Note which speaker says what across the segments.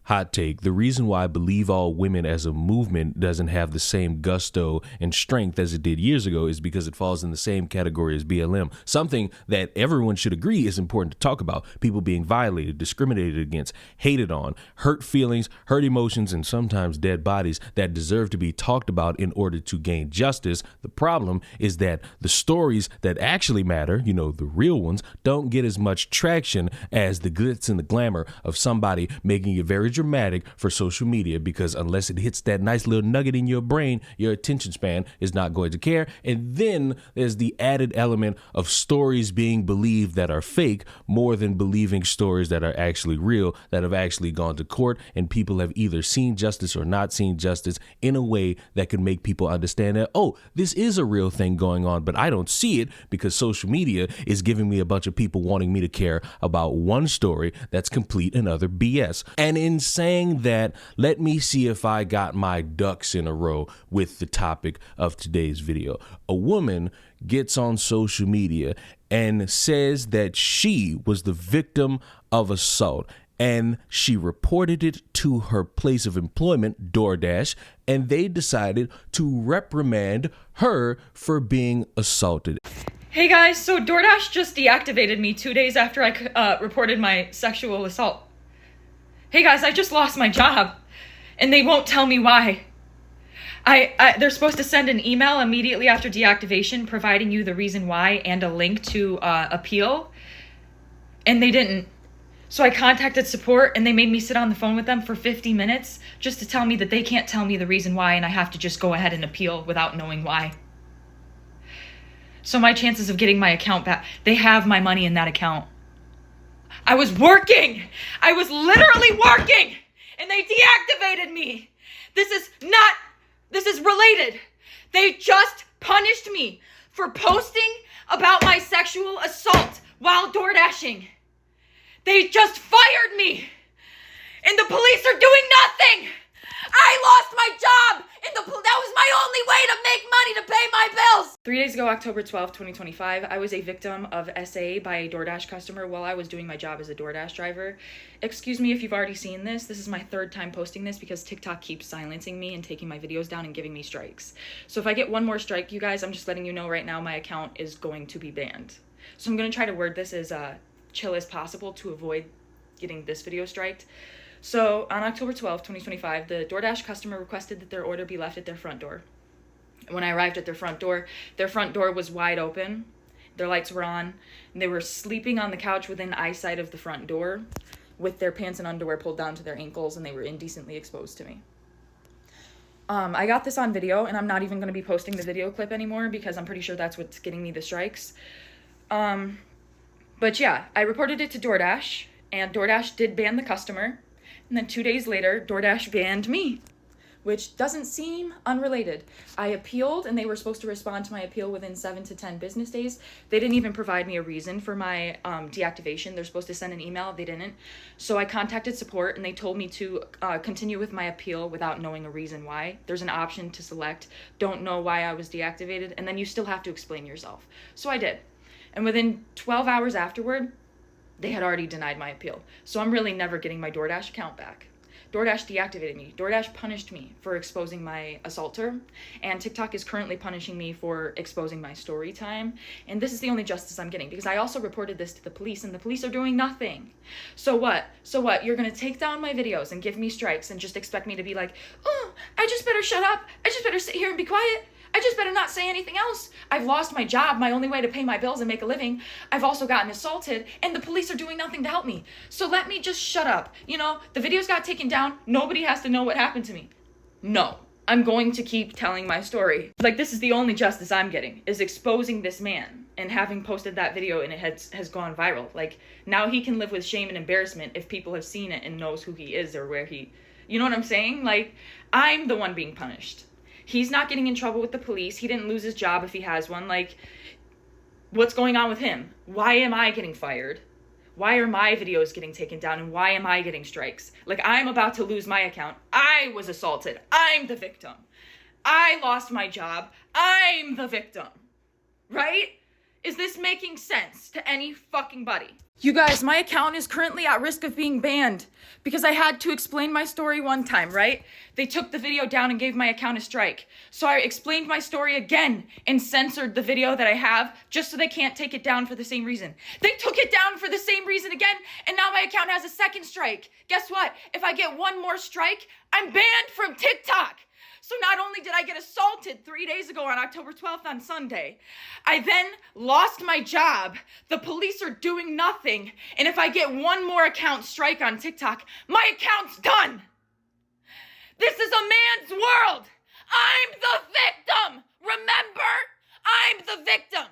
Speaker 1: Hot take. The reason why I believe all women as a movement doesn't have the same gusto and strength as it did years ago is because it falls in the same category as BLM. Something that everyone should agree is important to talk about. People being violated, discriminated against, hated on, hurt feelings, hurt emotions, and sometimes dead bodies that deserve to be talked about in order to gain justice. The problem is that the stories that actually matter, the real ones, don't get as much traction as the glitz and the glamour of somebody making it very dramatic for social media, because unless it hits that nice little nugget in your brain, your attention span is not going to care. And then there's the added element of stories being believed that are fake more than believing stories that are actually real, that have actually gone to court, and people have either seen justice or not seen justice in a way that can make people understand that, oh, this is a real thing going on, but I don't see it because social media is giving me a bunch of people wanting me to care about one story that's complete and utter BS. And in saying that, let me see if I got my ducks in a row with the topic of today's video. A woman gets on social media and says that she was the victim of assault, and she reported it to her place of employment, Doordash, and they decided to reprimand her for being assaulted.
Speaker 2: Hey guys, so DoorDash just deactivated me 2 days after I reported my sexual assault. Hey guys, I just lost my job, and they won't tell me why. They're supposed to send an email immediately after deactivation providing you the reason why and a link to appeal, and they didn't. So I contacted support, and they made me sit on the phone with them for 50 minutes just to tell me that they can't tell me the reason why, and I have to just go ahead and appeal without knowing why. So my chances of getting my account back, they have my money in that account. I was working. I was literally working, and they deactivated me. This is related. They just punished me for posting about my sexual assault while door dashing. They just fired me, and the police are doing nothing. I lost my job, and that was my only way to make money to pay my bills. 3 days ago, October 12th, 2025, I was a victim of SA by a DoorDash customer while I was doing my job as a DoorDash driver. Excuse me if you've already seen this. This is my third time posting this because TikTok keeps silencing me and taking my videos down and giving me strikes. So if I get one more strike, you guys, I'm just letting you know right now my account is going to be banned. So I'm going to try to word this as chill as possible to avoid getting this video striked. So on October 12th, 2025, the DoorDash customer requested that their order be left at their front door. When I arrived at their front door was wide open, their lights were on, and they were sleeping on the couch within eyesight of the front door with their pants and underwear pulled down to their ankles, and they were indecently exposed to me. I got this on video, and I'm not even going to be posting the video clip anymore because I'm pretty sure that's what's getting me the strikes. But yeah, I reported it to DoorDash, and DoorDash did ban the customer. And then 2 days later, DoorDash banned me, which doesn't seem unrelated. I appealed, and they were supposed to respond to my appeal within 7 to 10 business days. They didn't even provide me a reason for my deactivation. They're supposed to send an email. They didn't. So I contacted support, and they told me to continue with my appeal without knowing a reason why. There's an option to select, don't know why I was deactivated, and then you still have to explain yourself. So I did. And within 12 hours afterward, they had already denied my appeal. So I'm really never getting my DoorDash account back. DoorDash deactivated me. DoorDash punished me for exposing my assaulter. And TikTok is currently punishing me for exposing my story time. And this is the only justice I'm getting because I also reported this to the police and the police are doing nothing. So what? You're gonna take down my videos and give me strikes and just expect me to be like, oh, I just better shut up. I just better sit here and be quiet. I just better not say anything else. I've lost my job, my only way to pay my bills and make a living. I've also gotten assaulted, and the police are doing nothing to help me. So let me just shut up. The videos got taken down. Nobody has to know what happened to me. No, I'm going to keep telling my story. This is the only justice I'm getting, is exposing this man and having posted that video and it has gone viral. Now he can live with shame and embarrassment if people have seen it and knows who he is or where he, you know what I'm saying? I'm the one being punished. He's not getting in trouble with the police. He didn't lose his job if he has one. What's going on with him? Why am I getting fired? Why are my videos getting taken down? And why am I getting strikes? I'm about to lose my account. I was assaulted. I'm the victim. I lost my job. I'm the victim. Right? Is this making sense to any fucking buddy? You guys, my account is currently at risk of being banned because I had to explain my story one time, right? They took the video down and gave my account a strike. So I explained my story again and censored the video that I have just so they can't take it down for the same reason. They took it down for the same reason again, and now my account has a second strike. Guess what? If I get one more strike, I'm banned from TikTok. So not only did I get assaulted 3 days ago on October 12th on Sunday, I then lost my job. The police are doing nothing. And if I get one more account strike on TikTok, my account's done. This is a man's world. I'm the victim. Remember? I'm the victim.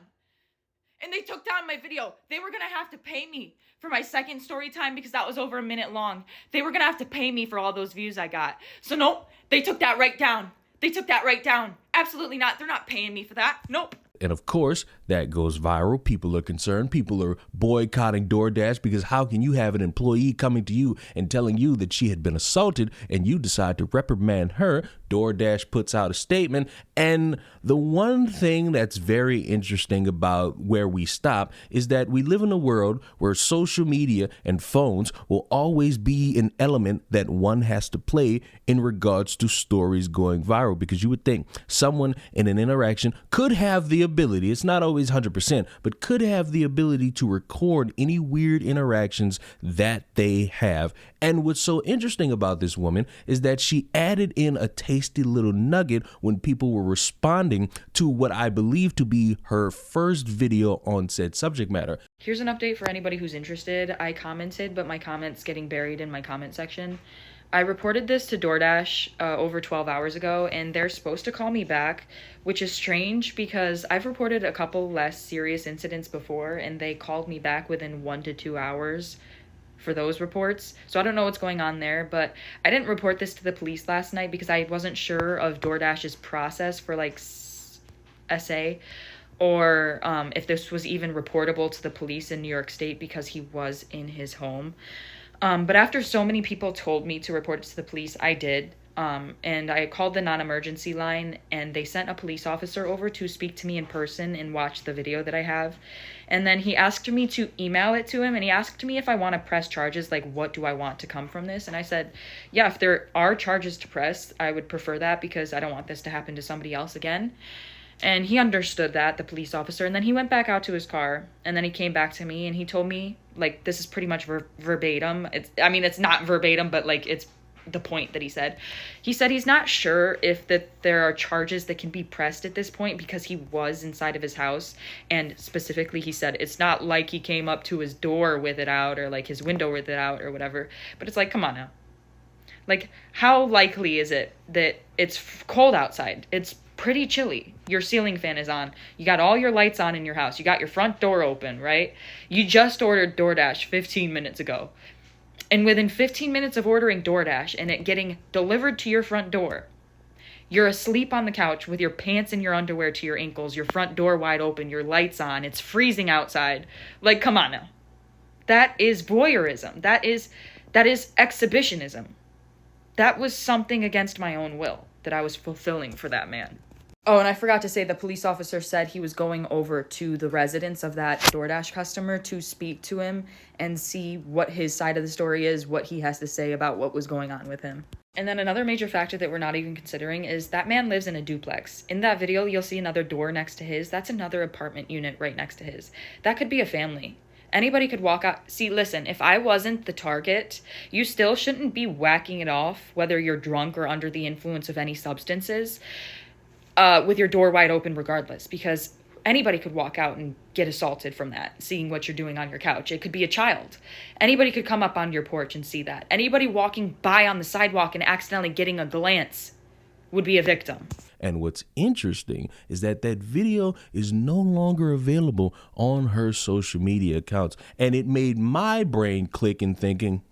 Speaker 2: And they took down my video. They were going to have to pay me for my second story time because that was over a minute long. They were going to have to pay me for all those views I got. So nope, they took that right down. They took that right down. Absolutely not. They're not paying me for that. Nope.
Speaker 1: And of course, that goes viral. People are concerned. People are boycotting DoorDash because how can you have an employee coming to you and telling you that she had been assaulted and you decide to reprimand her? DoorDash puts out a statement. And the one thing that's very interesting about where we stop is that we live in a world where social media and phones will always be an element that one has to play in regards to stories going viral, because you would think someone in an interaction could have the ability, it's not always 100%, but could have the ability to record any weird interactions that they have. And what's so interesting about this woman is that she added in a tasty little nugget when people were responding to what I believe to be her first video on said subject matter.
Speaker 2: Here's an update for anybody who's interested. I commented, but my comment's getting buried in my comment section. I reported this to DoorDash over 12 hours ago, and they're supposed to call me back, which is strange because I've reported a couple less serious incidents before, and they called me back within 1 to 2 hours for those reports. So I don't know what's going on there, but I didn't report this to the police last night because I wasn't sure of DoorDash's process for like SA, or if this was even reportable to the police in New York State because he was in his home. But after so many people told me to report it to the police, I did. And I called the non-emergency line, and they sent a police officer over to speak to me in person and watch the video that I have. And then he asked me to email it to him, and he asked me if I want to press charges, like what do I want to come from this? And I said, yeah, if there are charges to press, I would prefer that because I don't want this to happen to somebody else again. And he understood that, the police officer, and then he went back out to his car, and then he came back to me, and he told me, like, this is pretty much verbatim. It's not verbatim, but, like, it's the point that he said. He said he's not sure if there are charges that can be pressed at this point because he was inside of his house, and specifically he said it's not like he came up to his door with it out or, like, his window with it out or whatever, but it's like, come on now. Like, how likely is it that it's cold outside? It's pretty chilly. Your ceiling fan is on. You got all your lights on in your house. You got your front door open, right? You just ordered DoorDash 15 minutes ago. And within 15 minutes of ordering DoorDash and it getting delivered to your front door, you're asleep on the couch with your pants and your underwear to your ankles, your front door wide open, your lights on, it's freezing outside. Like, come on now. That is voyeurism. That is exhibitionism. That was something against my own will that I was fulfilling for that man. Oh, and I forgot to say, the police officer said he was going over to the residence of that DoorDash customer to speak to him and see what his side of the story is, what he has to say about what was going on with him. And then another major factor that we're not even considering is that man lives in a duplex. In that video, you'll see another door next to his. That's another apartment unit right next to his. That could be a family. Anybody could walk out. See, listen, if I wasn't the target, you still shouldn't be whacking it off, whether you're drunk or under the influence of any substances, with your door wide open regardless, because anybody could walk out and get assaulted from that, seeing what you're doing on your couch. It could be a child. Anybody could come up on your porch and see that. Anybody walking by on the sidewalk and accidentally getting a glance would be a victim.
Speaker 1: And what's interesting is that video is no longer available on her social media accounts. And it made my brain click in thinking,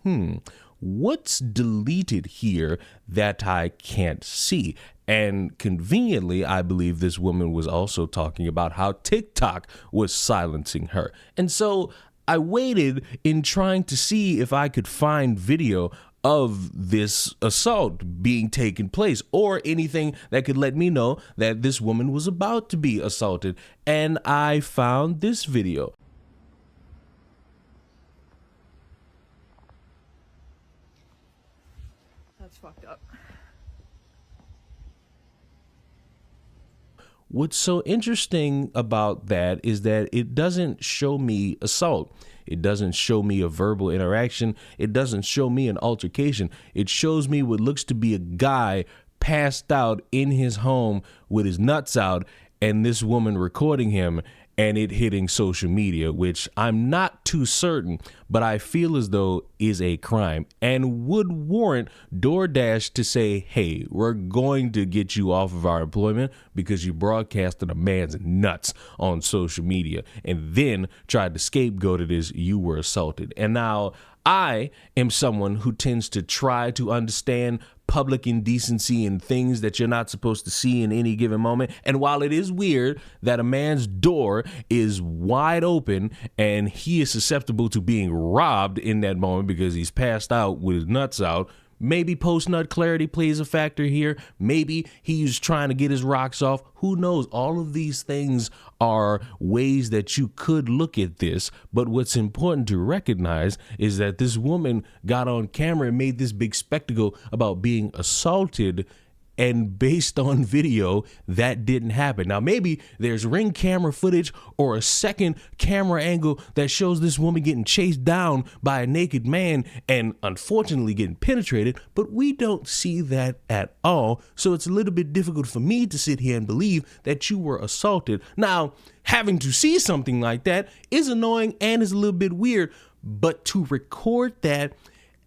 Speaker 1: what's deleted here that I can't see? And conveniently, I believe this woman was also talking about how TikTok was silencing her. And so I waited in trying to see if I could find video of this assault being taken place, or anything that could let me know that this woman was about to be assaulted. And I found this video.
Speaker 2: That's fucked up.
Speaker 1: What's so interesting about that is that it doesn't show me assault. It doesn't show me a verbal interaction. It doesn't show me an altercation. It shows me what looks to be a guy passed out in his home with his nuts out, and this woman recording him, and it hitting social media, which I'm not too certain, but I feel as though is a crime and would warrant DoorDash to say, hey, we're going to get you off of our employment because you broadcasted a man's nuts on social media and then tried to scapegoat it as you were assaulted. And now I am someone who tends to try to understand public indecency and things that you're not supposed to see in any given moment. And while it is weird that a man's door is wide open and he is susceptible to being robbed in that moment because he's passed out with his nuts out, maybe post-nut clarity plays a factor here. Maybe he's trying to get his rocks off. Who knows? All of these things are ways that you could look at this. But what's important to recognize is that this woman got on camera and made this big spectacle about being assaulted, and based on video, that didn't happen. Now, maybe there's Ring camera footage or a second camera angle that shows this woman getting chased down by a naked man and unfortunately getting penetrated, but we don't see that at all. So it's a little bit difficult for me to sit here and believe that you were assaulted. Now, having to see something like that is annoying and is a little bit weird, but to record that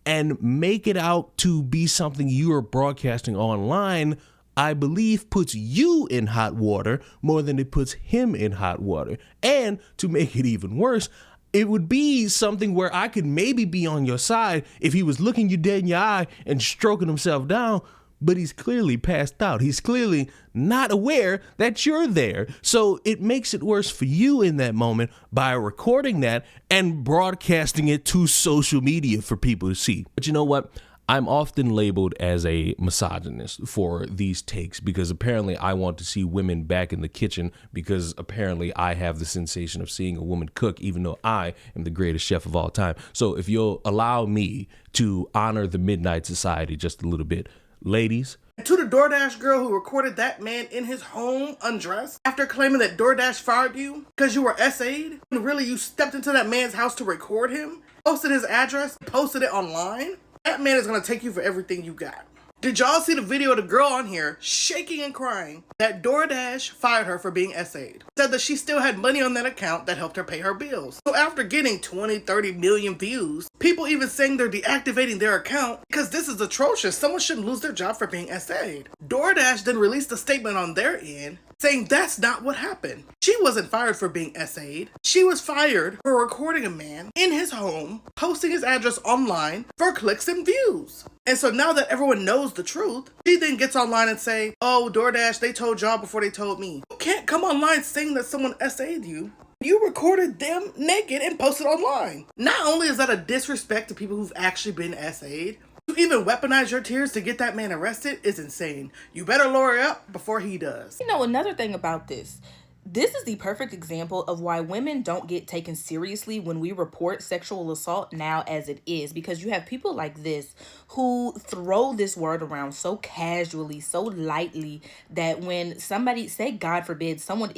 Speaker 1: and make it out to be something you are broadcasting online, I believe puts you in hot water more than it puts him in hot water. And to make it even worse, it would be something where I could maybe be on your side if he was looking you dead in your eye and stroking himself down, but he's clearly passed out. He's clearly not aware that you're there. So it makes it worse for you in that moment by recording that and broadcasting it to social media for people to see. But you know what? I'm often labeled as a misogynist for these takes because apparently I want to see women back in the kitchen because apparently I have the sensation of seeing a woman cook, even though I am the greatest chef of all time. So if you'll allow me to honor the Midnight Society just a little bit, ladies.
Speaker 3: To the DoorDash girl who recorded that man in his home undressed after claiming that DoorDash fired you because you were SA'd, and really you stepped into that man's house to record him, posted his address, posted it online, that man is going to take you for everything you got. Did y'all see the video of the girl on here shaking and crying that DoorDash fired her for being SA'd? Said that she still had money on that account that helped her pay her bills. So after getting 20, 30 million views, people even saying they're deactivating their account because this is atrocious. Someone shouldn't lose their job for being SA'd. DoorDash then released a statement on their end saying that's not what happened. She wasn't fired for being SA'd. She was fired for recording a man in his home, posting his address online for clicks and views. And so now that everyone knows the truth, she then gets online and say, oh, DoorDash, they told y'all before they told me. You can't come online saying that someone SA'd you. You recorded them naked and posted online. Not only is that a disrespect to people who've actually been SA'd, to even weaponize your tears to get that man arrested is insane. You better lawyer up before he does.
Speaker 4: You know, another thing about this is the perfect example of why women don't get taken seriously when we report sexual assault now as it is, because you have people like this who throw this word around so casually, so lightly, that when somebody, say God forbid, someone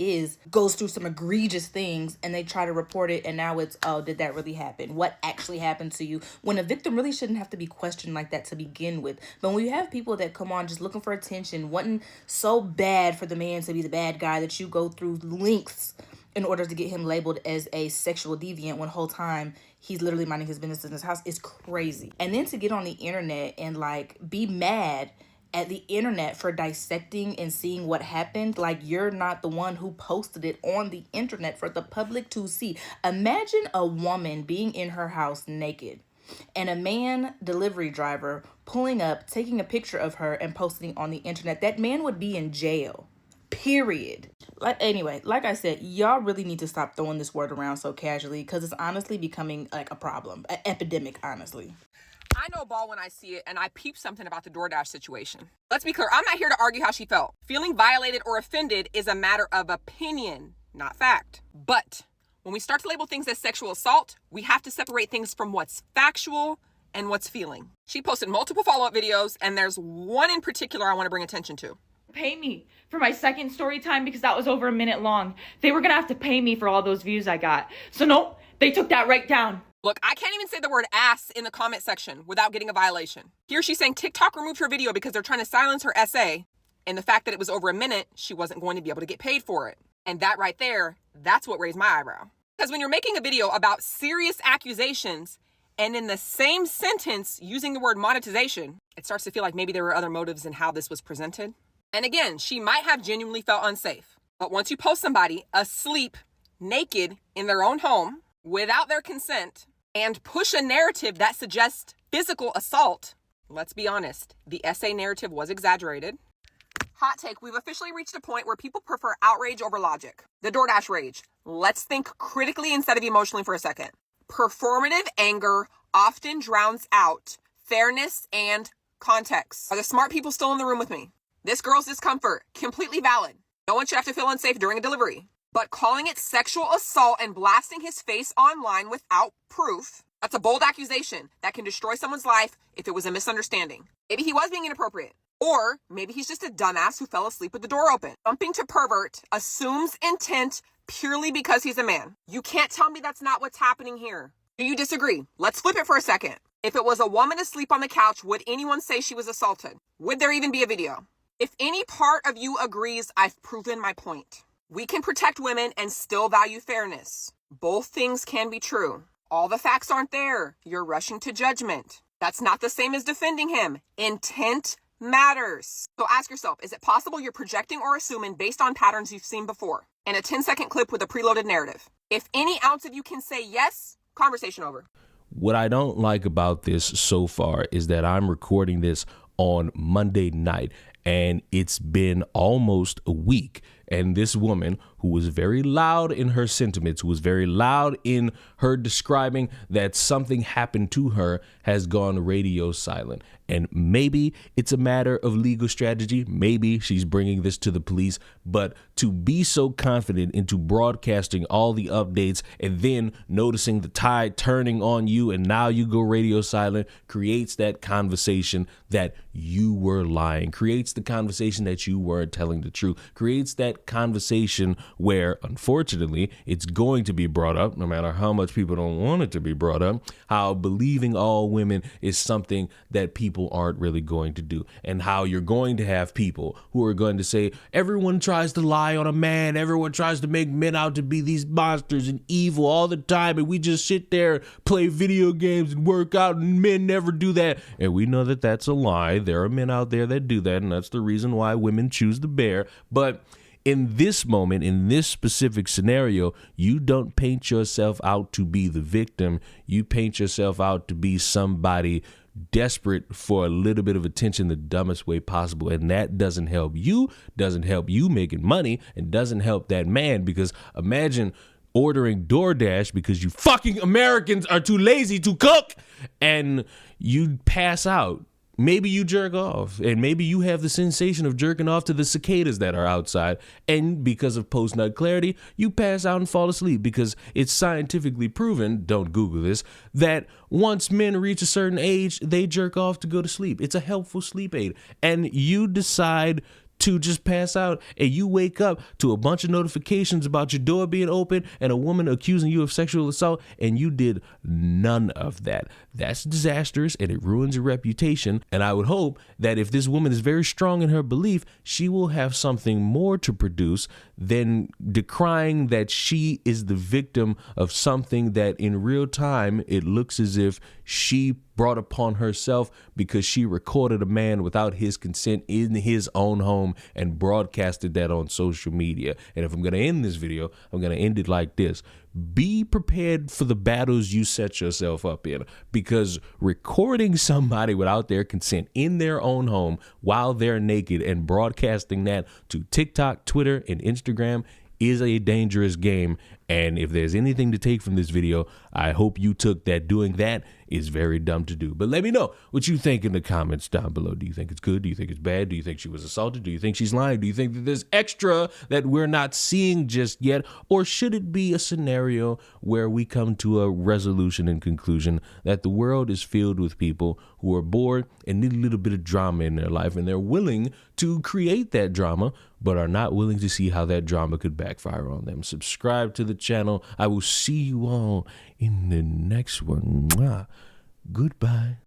Speaker 4: goes through some egregious things and they try to report it and now it's, oh, did that really happen? What actually happened to you? When a victim really shouldn't have to be questioned like that to begin with. But when you have people that come on just looking for attention, wanting so bad for the man to be the bad guy that you go through lengths in order to get him labeled as a sexual deviant when the whole time he's literally minding his business in his house is crazy. And then to get on the internet and like be mad at the internet for dissecting and seeing what happened, like you're not the one who posted it on the internet for the public to see. Imagine a woman being in her house naked and a man delivery driver pulling up, taking a picture of her and posting it on the internet. That man would be in jail. Period. Anyway, like I said, y'all really need to stop throwing this word around so casually because it's honestly becoming like a problem, an epidemic, honestly.
Speaker 5: I know ball when I see it, and I peep something about the DoorDash situation. Let's be clear, I'm not here to argue how she felt. Feeling violated or offended is a matter of opinion, not fact. But when we start to label things as sexual assault, we have to separate things from what's factual and what's feeling. She posted multiple follow-up videos, and there's one in particular I want to bring attention to.
Speaker 2: Pay me for my second story time because that was over a minute long. They were gonna have to pay me for all those views I got. So no, they took that right down.
Speaker 5: Look, I can't even say the word ass in the comment section without getting a violation. Here she's saying TikTok removed her video because they're trying to silence her essay, and the fact that it was over a minute, she wasn't going to be able to get paid for it. And that right there, that's what raised my eyebrow. Because when you're making a video about serious accusations, and in the same sentence using the word monetization, it starts to feel like maybe there were other motives in how this was presented. And again, she might have genuinely felt unsafe. But once you post somebody asleep, naked, in their own home, without their consent, and push a narrative that suggests physical assault, let's be honest, the essay narrative was exaggerated. Hot take, we've officially reached a point where people prefer outrage over logic. The DoorDash rage. Let's think critically instead of emotionally for a second. Performative anger often drowns out fairness and context. Are the smart people still in the room with me? This girl's discomfort, completely valid. No one should have to feel unsafe during a delivery. But calling it sexual assault and blasting his face online without proof, that's a bold accusation that can destroy someone's life if it was a misunderstanding. Maybe he was being inappropriate. Or maybe he's just a dumbass who fell asleep with the door open. Jumping to pervert assumes intent purely because he's a man. You can't tell me that's not what's happening here. Do you disagree? Let's flip it for a second. If it was a woman asleep on the couch, would anyone say she was assaulted? Would there even be a video? If any part of you agrees, I've proven my point. We can protect women and still value fairness. Both things can be true. All the facts aren't there. You're rushing to judgment. That's not the same as defending him. Intent matters. So ask yourself, is it possible you're projecting or assuming based on patterns you've seen before? In a 10-second clip with a preloaded narrative. If any ounce of you can say yes, conversation over.
Speaker 1: What I don't like about this so far is that I'm recording this on Monday night, and it's been almost a week. And this woman, who was very loud in her sentiments, who was very loud in her describing that something happened to her, has gone radio silent. And maybe it's a matter of legal strategy. Maybe she's bringing this to the police. But to be so confident into broadcasting all the updates and then noticing the tide turning on you and now you go radio silent creates that conversation that you were lying, creates the conversation that you weren't telling the truth, creates that conversation where, unfortunately, it's going to be brought up, no matter how much people don't want it to be brought up, how believing all women is something that people aren't really going to do, and how you're going to have people who are going to say, everyone tries to lie on a man, everyone tries to make men out to be these monsters and evil all the time, and we just sit there, play video games and work out, and men never do that. And we know that that's a lie. There are men out there that do that, and that's the reason why women choose the bear. But in this moment, in this specific scenario, you don't paint yourself out to be the victim. You paint yourself out to be somebody desperate for a little bit of attention the dumbest way possible. And that doesn't help you making money, and doesn't help that man, because imagine ordering DoorDash because you fucking Americans are too lazy to cook and you pass out. Maybe you jerk off, and maybe you have the sensation of jerking off to the cicadas that are outside, and because of post-nut clarity, you pass out and fall asleep, because it's scientifically proven, don't Google this, that once men reach a certain age, they jerk off to go to sleep. It's a helpful sleep aid, and you decide to just pass out, and you wake up to a bunch of notifications about your door being open and a woman accusing you of sexual assault, and you did none of that. That's disastrous, and it ruins your reputation. And I would hope that if this woman is very strong in her belief, she will have something more to produce than decrying that she is the victim of something that in real time it looks as if she brought upon herself because she recorded a man without his consent in his own home and broadcasted that on social media. And if I'm going to end this video, I'm going to end it like this. Be prepared for the battles you set yourself up in, because recording somebody without their consent in their own home while they're naked and broadcasting that to TikTok, Twitter, and Instagram is a dangerous game. And if there's anything to take from this video, I hope you took that doing that is very dumb to do. But let me know what you think in the comments down below. Do you think it's good? Do you think it's bad? Do you think she was assaulted? Do you think she's lying? Do you think that there's extra that we're not seeing just yet? Or should it be a scenario where we come to a resolution and conclusion that the world is filled with people who are bored and need a little bit of drama in their life, and they're willing to create that drama, but are not willing to see how that drama could backfire on them? Subscribe to the channel. I will see you all in the next one. Mwah. Goodbye.